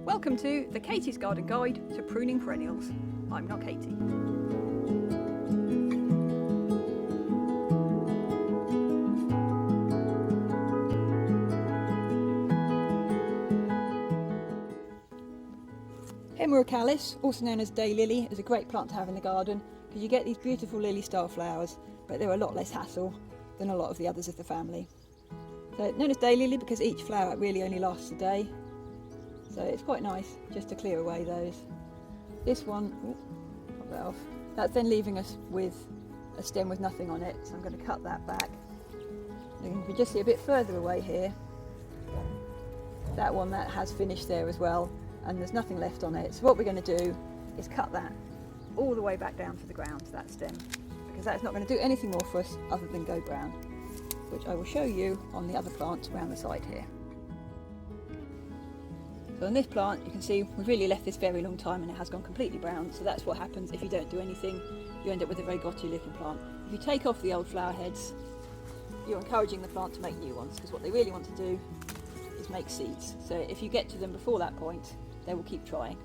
Welcome to the Katie's Garden Guide to Pruning Perennials. I'm not Katie. Hemerocallis, also known as Day Lily, is a great plant to have in the garden because you get these beautiful lily style flowers, but they're a lot less hassle than a lot of the others of the family. So known as Day Lily because each flower really only lasts a day. So it's quite nice just to clear away those. This one, pop that off. That's then leaving us with a stem with nothing on it, so I'm going to cut that back. And if you just see a bit further away here, that one that has finished there as well, and there's nothing left on it. So what we're going to do is cut that all the way back down to the ground, that stem, because that's not going to do anything more for us other than go brown, which I will show you on the other plant around the side here. So on this plant you can see we've really left this very long time and it has gone completely brown, so that's what happens if you don't do anything. You end up with a very gotty looking plant. If you take off the old flower heads, you're encouraging the plant to make new ones, because what they really want to do is make seeds. So if you get to them before that point, they will keep trying.